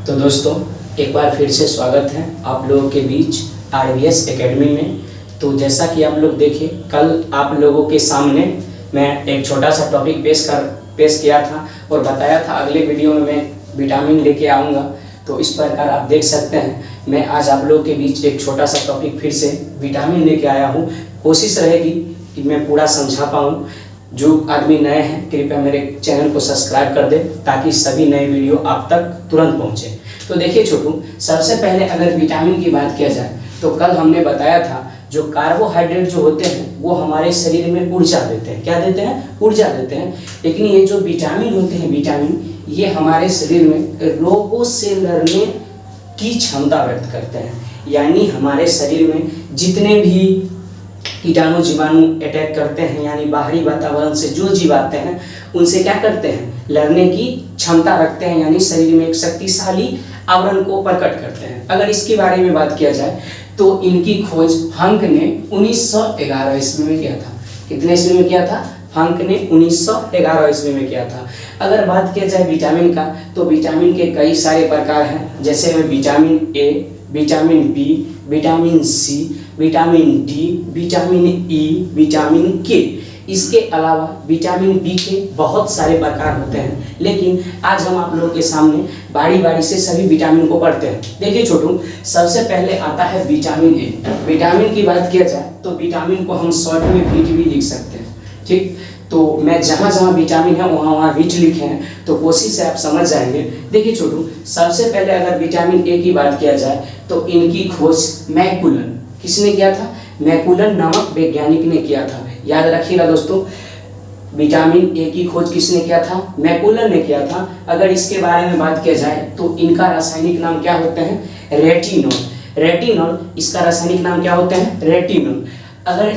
तो दोस्तों एक बार फिर से स्वागत है आप लोगों के बीच RVS एकेडमी में। तो जैसा कि आप लोग देखें, कल आप लोगों के सामने मैं एक छोटा सा टॉपिक पेश किया था और बताया था अगले वीडियो में मैं विटामिन लेके आऊँगा। तो इस प्रकार आप देख सकते हैं मैं आज आप लोगों के बीच एक छोटा सा टॉपिक फिर से विटामिन लेके आया हूँ। कोशिश रहेगी कि मैं पूरा समझा पाऊँ। जो आदमी नए हैं कृपया मेरे चैनल को सब्सक्राइब कर दें ताकि सभी नए वीडियो आप तक तुरंत पहुंचे। तो देखिए छोटू, सबसे पहले अगर विटामिन की बात किया जाए तो कल हमने बताया था जो कार्बोहाइड्रेट जो होते हैं वो हमारे शरीर में ऊर्जा देते हैं। क्या देते हैं? ऊर्जा देते हैं। लेकिन ये जो विटामिन होते हैं, विटामिन ये हमारे शरीर में रोगों से लड़ने की क्षमता व्यक्त करते हैं। यानी हमारे शरीर में जितने भी कीटाणु जीवाणु अटैक करते हैं, यानी बाहरी वातावरण से जो जीव आते हैं उनसे क्या करते हैं? लड़ने की क्षमता रखते हैं, यानी शरीर में एक शक्तिशाली आवरण को प्रकट करते हैं। अगर इसके बारे में बात किया जाए तो इनकी खोज हंक ने 1911 ईस्वी में किया था। कितने ईस्वी में किया था? हंक ने 1911 ईस्वी में किया था। अगर बात किया जाए विटामिन का तो विटामिन के कई सारे प्रकार हैं, जैसे में vitamin A, vitamin B, vitamin C, vitamin D, vitamin E, vitamin K. इसके अलावा विटामिन बी के बहुत सारे प्रकार होते हैं, लेकिन आज हम आप लोगों के सामने बारी बारी से सभी विटामिन को पढ़ते हैं। देखिए छोटू, सबसे पहले आता है विटामिन ए। विटामिन की बात किया जाए तो विटामिन को हम शॉर्ट में VIT भी लिख सकते हैं। ठीक, तो मैं जहाँ जहाँ विटामिन है वहाँ VIT लिखे हैं, तो कोशिश से आप समझ जाएंगे। देखिए छोटू, सबसे पहले अगर विटामिन ए की बात किया जाए तो इनकी खोज मैकुलन किसने किया था? मैकुलन नामक वैज्ञानिक ने किया था। याद रखिएगा दोस्तों, विटामिन ए की खोज किसने किया था? मैकुलन ने किया था। अगर इसके बारे में बात किया जाए तो इनका रासायनिक नाम क्या होते हैं? रेटिनॉल। रेटिनॉल, इसका रासायनिक नाम क्या होते हैं? रेटिनॉल। अगर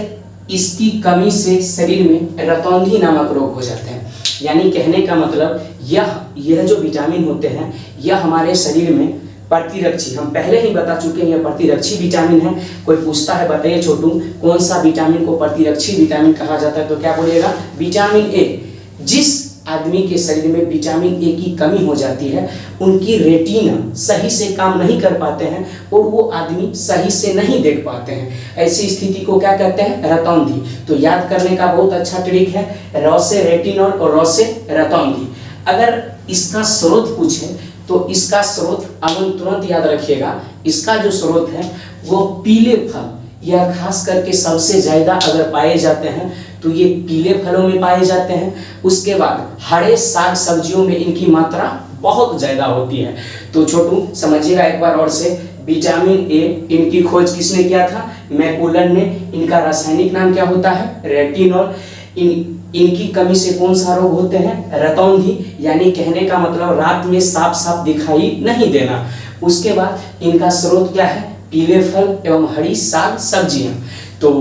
इसकी कमी से शरीर में रतौंधी नामक रोग हो जाते हैं। यानी कहने का मतलब यह जो विटामिन होते हैं यह हमारे शरीर में प्रतिरक्षी, हम पहले ही बता चुके हैं, यह प्रतिरक्षी विटामिन है। कोई पूछता है बताइए छोटू कौन सा विटामिन को प्रतिरक्षी विटामिन कहा जाता है, तो क्या बोलिएगा? Vitamin A. जिस आदमी के शरीर में विटामिन ए की कमी हो जाती है उनकी रेटिना सही से काम नहीं कर पाते हैं और वो आदमी सही से नहीं देख पाते हैं। ऐसी स्थिति को क्या कहते हैं? रतौंधी। तो याद करने का बहुत अच्छा ट्रिक है, र से रेटिनॉल और र से रतौंधी। अगर इसका स्रोत पूछे तो इसका स्रोत हम तुरंत याद रखिएगा, इसका जो स्रोत है वो पीले फल, यह खास करके सबसे ज्यादा अगर पाए जाते हैं तो ये पीले फलों में पाए जाते हैं। उसके बाद हरे साग सब्जियों में इनकी मात्रा बहुत ज्यादा होती है। तो छोटू समझिएगा एक बार और से, विटामिन ए इनकी खोज किसने किया था? मैकुलन ने। इनका रासायनिक नाम क्या होता है? रेटिनॉल। इनकी कमी से कौन सा रोग होते हैं? रतौंधी। यानी कहने का मतलब रात में साफ साफ दिखाई नहीं देना। उसके बाद इनका स्रोत क्या है? पीले फल एवं हरी साग सब्जियां। तो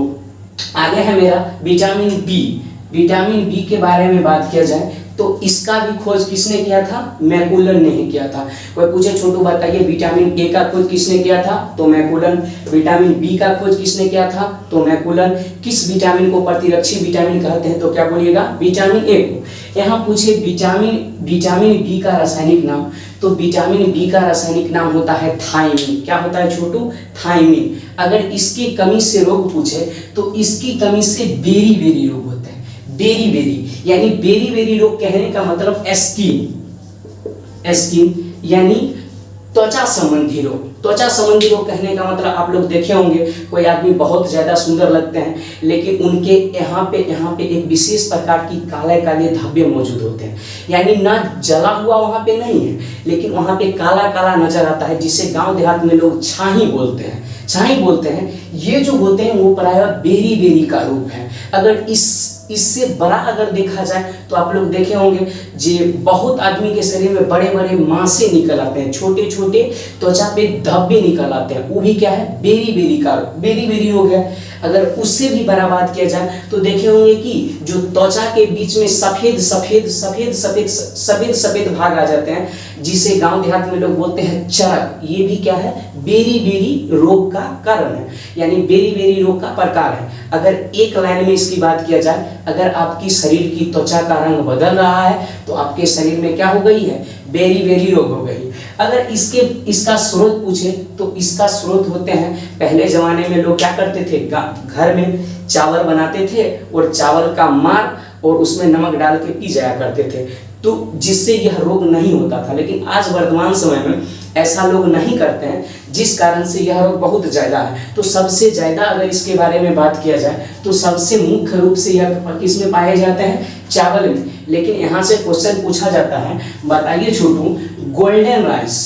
आगे है मेरा विटामिन बी। विटामिन बी के बारे में बात किया जाए तो इसका भी खोज किसने किया था? मैकुलन ने ही किया था। कोई पूछे छोटू बताइए विटामिन ए का खोज किसने किया था? तो मैकुलन। विटामिन बी का खोज किसने किया था? तो मैकुलन। किस विटामिन को प्रतिरक्षी विटामिन कहते हैं, तो क्या बोलिएगा? विटामिन ए को। यहाँ पूछे विटामिन बी का रासायनिक नाम, तो विटामिन बी का रासायनिक नाम होता है थायमिन। क्या होता है छोटू? थायमिन। अगर इसकी कमी से रोग पूछे तो इसकी कमी से बेरी बेरी रोग होते हैं। बेरी बेरी यानी बेरी बेरी रोग कहने का मतलब स्किन यानी त्वचा संबंधी रोग। त्वचा संबंधी रोग कहने का मतलब आप लोग देखे होंगे कोई आदमी बहुत ज्यादा सुंदर लगते हैं लेकिन उनके यहाँ पे एक विशेष प्रकार की काले काले धब्बे मौजूद होते हैं। यानी ना जला हुआ वहाँ पे नहीं है लेकिन वहाँ पे काला काला नजर आता है, जिसे गांव देहात में लोग छाही बोलते हैं। छाही बोलते हैं। ये जो होते हैं वो प्रायः बेरी बेरी का रूप है। अगर इससे बड़ा अगर देखा जाए तो आप लोग देखे होंगे जे बहुत आदमी के शरीर में बड़े बड़े मांसे निकल आते हैं, छोटे छोटे त्वचा पे धब्बे निकल आते हैं, वो भी क्या है? बेरी बेरी का बेरी बेरी रोग है। अगर उससे भी बड़ा बात किया जाए तो देखे होंगे कि जो त्वचा के बीच में सफेद सफेद सफेद सफेद सफेद सफेद भाग आ जाते हैं, जिसे गांव देहात में लोग बोलते हैं चरक, ये भी क्या है? बेरी बेरी रोग का कारण है, यानी बेरी बेरी रोग का प्रकार है। अगर एक लाइन में इसकी बात किया जाए, अगर आपकी शरीर की त्वचा का रंग बदल रहा है तो आपके शरीर में क्या हो गई है? बेरी बेरी रोग हो गई। अगर इसका स्रोत पूछे तो इसका स्रोत होते हैं, पहले जमाने में लोग क्या करते थे, घर में चावल बनाते थे और चावल का मार और उसमें नमक डाल के पी जाया करते थे, तो जिससे यह रोग नहीं होता था। लेकिन आज वर्तमान समय में ऐसा लोग नहीं करते हैं, जिस कारण से यह रोग बहुत ज़्यादा है। तो सबसे ज़्यादा अगर इसके बारे में बात किया जाए तो सबसे मुख्य रूप से यह किसमें पाए जाते हैं, चावल में। लेकिन यहाँ से क्वेश्चन पूछा जाता है, बताइए छोटू, गोल्डन राइस,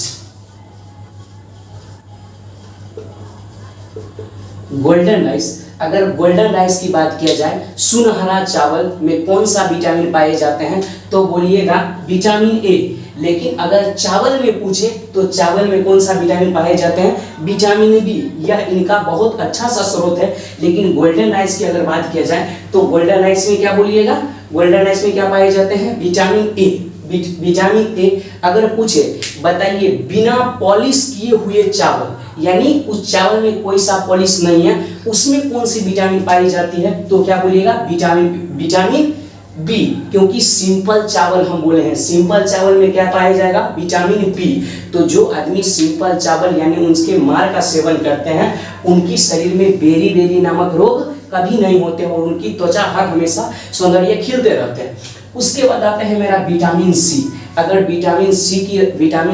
गोल्डन राइस, अगर गोल्डन राइस की बात किया जाए, सुनहरा चावल में कौन सा विटामिन पाए जाते हैं, तो बोलिएगा विटामिन ए। लेकिन अगर चावल में पूछे तो चावल में कौन सा विटामिन पाए जाते हैं, विटामिन बी। यह इनका बहुत अच्छा सा स्रोत है। लेकिन गोल्डन राइस की अगर बात किया जाए तो गोल्डन राइस में क्या बोलिएगा, गोल्डन राइस में क्या पाए जाते हैं, विटामिन ए। विटामिन ए अगर पूछे, बताइए बिना पॉलिश किए हुए चावल, यानी उस चावल में कोई सा पॉलिश नहीं है, उसमें कौन सी विटामिन पाई जाती है, तो क्या बोलिएगा, विटामिन बी। क्योंकि सिंपल चावल हम बोले हैं, सिंपल चावल में क्या पाया जाएगा, विटामिन बी। तो जो आदमी सिंपल चावल यानी उनके मार का सेवन करते हैं, उनकी शरीर में बेरी नामक रोग कभी नहीं होते और उनकी त्वचा हर हमेशा सौंदर्य खिलते रहते हैं। उसके बाद आता है मेरा विटामिन सी। अगर विटामिन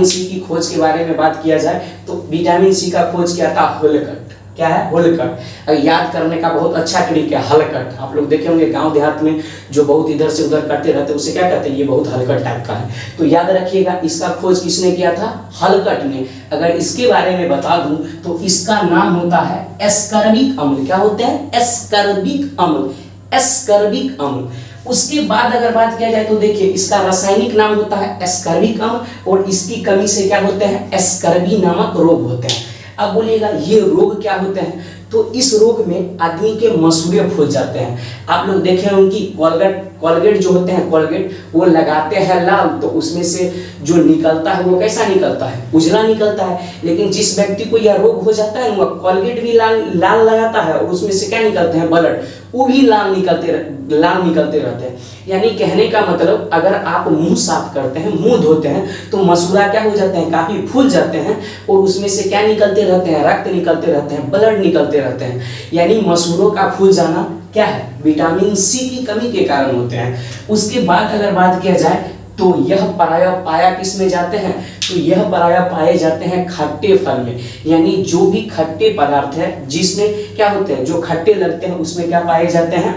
सी की खोज के बारे में बात किया जाए तो विटामिन सी का खोज किया था होलकट। क्या है, होलकट। याद करने का बहुत अच्छा ट्रिक है, हलकट। आप लोग देखे होंगे गांव देहात में जो बहुत इधर से उधर करते रहते हैं, उसे क्या कहते हैं, ये बहुत हलकट टाइप का है। तो याद रखिएगा, इसका खोज किसने किया था, हलकट ने। अगर इसके बारे में बता दूं तो इसका नाम होता है एस्कर्बिक अम्ल। क्या होता है, एस्कर्बिक अम्ल, एस्कर्बिक अम्ल। उसके बाद अगर बात किया जाए तो देखिए, इसका रासायनिक नाम होता है एस्कर्बिक अम्ल और इसकी कमी से क्या होते हैं, एस्कर्बी नामक रोग होते हैं। अब बोलिएगा ये रोग क्या होते हैं, तो इस रोग में आदमी के मसूड़े फूल जाते हैं। आप लोग देखें उनकी कोलगेट जो होते हैं, कोलगेट वो लगाते हैं लाल, तो उसमें से जो निकलता है वो कैसा निकलता है, उजला निकलता है। लेकिन जिस व्यक्ति को यह रोग हो जाता है वो कोलगेट भी लाल लगाता है और उसमें से क्या निकलते हैं, ब्लड, वो भी लाल निकलते रहते हैं। यानी कहने का मतलब, अगर आप मुंह साफ करते हैं, मुंह धोते हैं, तो मसूड़ा क्या हो जाते हैं, काफी फूल जाते हैं और उसमें से क्या निकलते रहते हैं, रक्त निकलते रहते हैं, ब्लड निकलते रहते हैं। यानी मसूड़ों का फूल जाना क्या है, विटामिन सी की कमी के कारण होते हैं। उसके बाद अगर बात किया जाए तो यह पाया किस में जाते हैं, तो यह पराया पाए जाते हैं खट्टे फल में। यानी जो भी खट्टे पदार्थ है जिसमें क्या होते हैं, जो खट्टे लगते हैं, उसमें क्या पाए जाते हैं,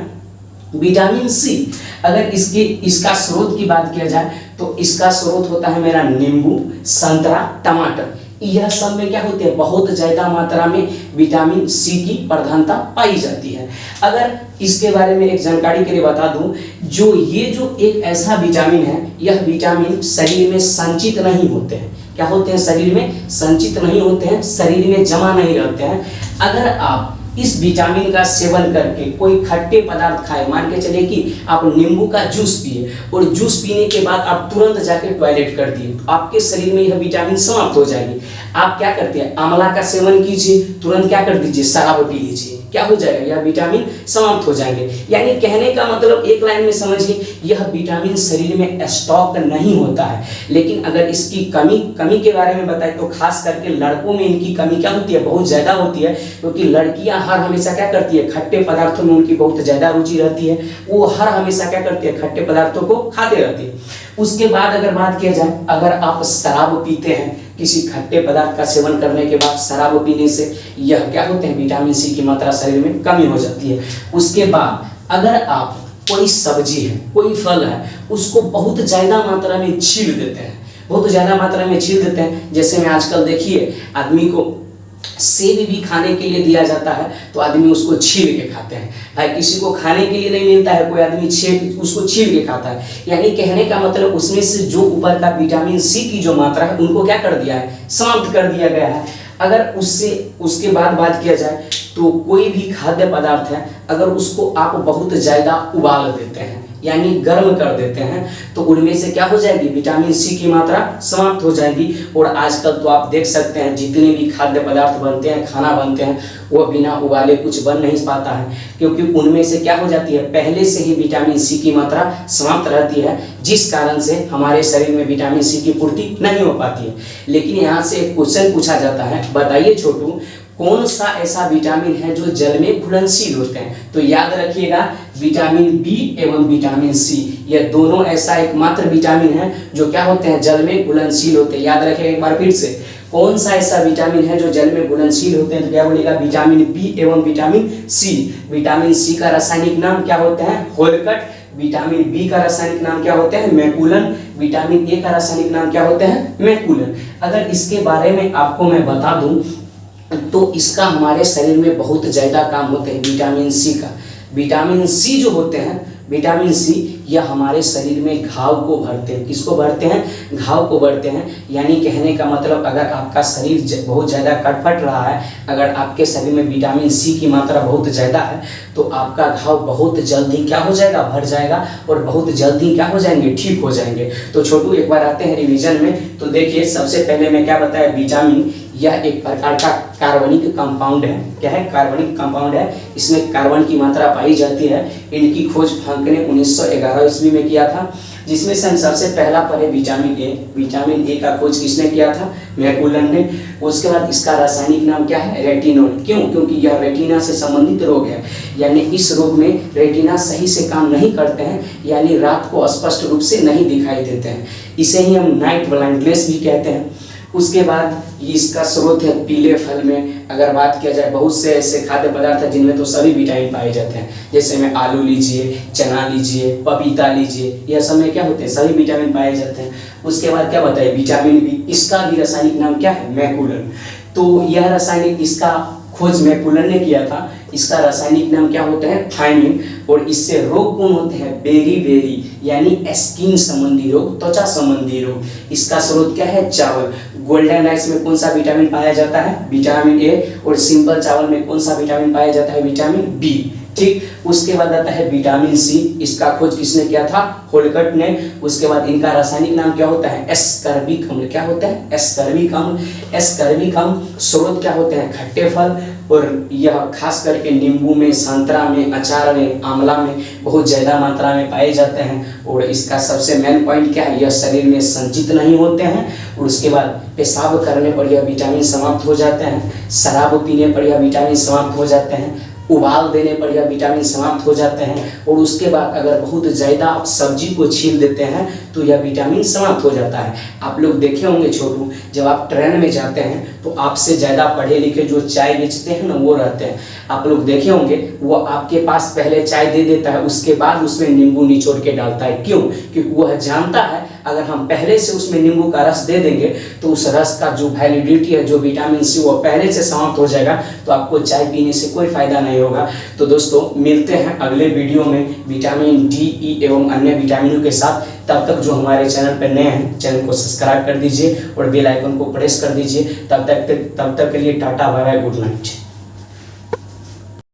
विटामिन सी। अगर इसका स्रोत की बात किया जाए तो इसका स्रोत होता है मेरा नींबू, संतरा, टमाटर। यह सब में क्या होते हैं, बहुत ज्यादा मात्रा में विटामिन सी की प्रधानता पाई जाती है। अगर इसके बारे में एक जानकारी के लिए बता दूं, जो एक ऐसा विटामिन है, यह विटामिन शरीर में संचित नहीं होते हैं। क्या होते हैं, शरीर में संचित नहीं होते हैं, शरीर में जमा नहीं रहते हैं। अगर आप इस विटामिन का सेवन करके कोई खट्टे पदार्थ खाए, मान के चले कि आप नींबू का जूस पिए और जूस पीने के बाद आप तुरंत जाके टॉयलेट कर दिए, तो आपके शरीर में यह विटामिन समाप्त हो जाएगी। आप क्या करते हैं, आंवला का सेवन कीजिए, तुरंत क्या कर दीजिए, शराब पी लीजिए, क्या हो जाएगा, यह विटामिन समाप्त हो जाएंगे। यानी कहने का मतलब एक लाइन में समझिए, यह विटामिन शरीर में स्टॉक नहीं होता है। लेकिन अगर इसकी कमी के बारे में बताएं तो खास करके लड़कों में इनकी कमी क्या होती है, बहुत ज्यादा होती है। क्योंकि लड़कियां हर हमेशा क्या करती है, खट्टे पदार्थों में उनकी बहुत ज्यादा रुचि रहती है, वो हर हमेशा क्या करती है, खट्टे पदार्थों को खाते रहती है। उसके बाद अगर बात किया जाए, अगर आप शराब पीते हैं, किसी खट्टे पदार्थ का सेवन करने के बाद शराब पीने से यह क्या होते हैं, विटामिन सी की मात्रा शरीर में कमी हो जाती है। उसके बाद अगर आप कोई सब्जी है, कोई फल है, उसको बहुत ज्यादा मात्रा में छील देते हैं, बहुत ज्यादा मात्रा में छील देते हैं, जैसे में आजकल देखिए आदमी को सेब भी खाने के लिए दिया जाता है तो आदमी उसको छील के खाते हैं। भाई किसी को खाने के लिए नहीं मिलता है, कोई आदमी उसको छील के खाता है। यानी कहने का मतलब उसमें से जो ऊपर का विटामिन सी की जो मात्रा है उनको क्या कर दिया है, समाप्त कर दिया गया है। अगर उसके बाद बात किया जाए तो कोई भी खाद्य पदार्थ है, अगर उसको आप बहुत ज़्यादा उबाल देते हैं, यानी गर्म कर देते हैं, तो उनमें से क्या हो जाएगी, विटामिन सी की मात्रा समाप्त हो जाएगी। और आजकल तो आप देख सकते हैं जितने भी खाद्य पदार्थ बनते हैं, खाना बनते हैं, वो बिना उबाले कुछ बन नहीं पाता है, क्योंकि उनमें से क्या हो जाती है, पहले से ही विटामिन सी की मात्रा समाप्त रहती है, जिस कारण से हमारे शरीर में विटामिन सी की पूर्ति नहीं हो पाती है। लेकिन यहाँ से एक क्वेश्चन पूछा जाता है, बताइए छोटू, कौन सा ऐसा विटामिन है जो जल में घुलनशील होते हैं? तो याद रखिएगा, विटामिन बी एवं विटामिन सी, यह दोनों ऐसा एकमात्र विटामिन है जो क्या होते हैं, जल में घुलनशील होते हैं। याद रखिएगा एक बार फिर से, कौन सा ऐसा विटामिन है जो जल में घुलनशील होते हैं? तो क्या बोलेगा, विटामिन बी एवं विटामिन सी। विटामिन सी का रासायनिक नाम क्या होता है, होलकट। विटामिन बी का रासायनिक नाम क्या होता है, मैकुलन। विटामिन ए का रासायनिक नाम क्या होता है, मैकुलन। अगर इसके बारे में आपको मैं बता दूं तो इसका हमारे शरीर में बहुत ज़्यादा काम होते हैं, विटामिन सी का। विटामिन सी जो होते हैं, विटामिन सी, यह हमारे शरीर में घाव को भरते हैं। किसको भरते हैं, घाव को भरते हैं। यानी कहने का मतलब, अगर आपका शरीर बहुत ज़्यादा कटफट रहा है, अगर आपके शरीर में विटामिन सी की मात्रा बहुत ज़्यादा है, तो आपका घाव बहुत जल्दी क्या हो जाएगा, भर जाएगा, और बहुत जल्दी क्या हो जाएंगे, ठीक हो जाएंगे। तो छोटू एक बार आते हैं रिवीजन में। तो देखिए, सबसे पहले मैं क्या बताया, विटामिन यह एक प्रकार का कार्बनिक कंपाउंड है। क्या है, कार्बनिक कंपाउंड है। इसमें कार्बन की मात्रा पाई जाती है। इनकी खोज फ्रांक ने 1911 ईस्वी में किया था, जिसमें से हम सबसे पहला पढ़े विटामिन ए। विटामिन ए का खोज किसने किया था, मैकुलन ने। उसके बाद इसका रासायनिक नाम क्या है, रेटिनॉल। क्यों, क्योंकि यह रेटिना से संबंधित रोग है, यानी इस रोग में रेटिना सही से काम नहीं करते हैं, यानी रात को स्पष्ट रूप से नहीं दिखाई देते हैं। इसे ही हम नाइट ब्लाइंडनेस भी कहते हैं। उसके बाद इसका स्रोत है पीले फल में। अगर बात किया जाए, बहुत से ऐसे खाद्य पदार्थ हैं जिनमें तो सभी विटामिन पाए जाते हैं, जैसे में आलू लीजिए, चना लीजिए, पपीता लीजिए, यह सब में क्या होते हैं, सभी विटामिन पाए जाते हैं। उसके बाद क्या बताइए, विटामिन बी, इसका भी रासायनिक नाम क्या है, मैकुलन। तो यह रासायनिक, इसका खोज मैकुलन ने किया था। इसका रासायनिक नाम क्या होता है, थायमिन। और इससे रोग कौन होते हैं, बेरी, यानी स्किन संबंधी रोग, त्वचा संबंधी रोग। इसका स्रोत क्या है, चावल। गोल्डन राइस में कौन सा विटामिन पाया जाता है, विटामिन ए। और सिंपल चावल में कौन सा विटामिन पाया जाता है, विटामिन बी। ठीक, उसके बाद आता है विटामिन सी। इसका खोज किसने किया था, होलकट ने। उसके बाद इनका रासायनिक नाम क्या होता है, एस्कर्बिक अम्ल। क्या होता है, एस्कर्बिक अम्ल। एस्कर्बिक अम्ल स्रोत क्या होते हैं, खट्टे फल। और यह खास करके नींबू में, संतरा में, अचार में, आंवला में बहुत ज़्यादा मात्रा में पाए जाते हैं। और इसका सबसे मेन पॉइंट क्या है, यह शरीर में संचित नहीं होते हैं। और उसके बाद पेशाब करने पर यह विटामिन समाप्त हो जाते हैं। शराब पीने पर यह विटामिन समाप्त हो जाते हैं। उबाल देने पर यह विटामिन समाप्त हो जाते हैं। और उसके बाद अगर बहुत ज़्यादा आप सब्जी को छील देते हैं तो यह विटामिन समाप्त हो जाता है। आप लोग देखे होंगे छोटू, जब आप ट्रेन में जाते हैं तो आपसे ज़्यादा पढ़े लिखे जो चाय बेचते हैं ना, वो रहते हैं। आप लोग देखे होंगे, वो आपके पास पहले चाय दे देता है, उसके बाद उसमें नींबू निचोड़ के डालता है। क्यों, क्योंकि वह जानता है अगर हम पहले से उसमें नींबू का रस दे देंगे तो उस रस का जो वैलिडिटी है, जो विटामिन सी, वो पहले से समाप्त हो जाएगा, तो आपको चाय पीने से कोई फायदा नहीं होगा। तो दोस्तों, मिलते हैं अगले वीडियो में विटामिन डी, ई एवं अन्य विटामिनों के साथ। तब तक जो हमारे चैनल पर नए हैं, चैनल को सब्सक्राइब कर दीजिए और बेल आइकन को प्रेस कर दीजिए। तब तक के लिए tata, bye bye, good night.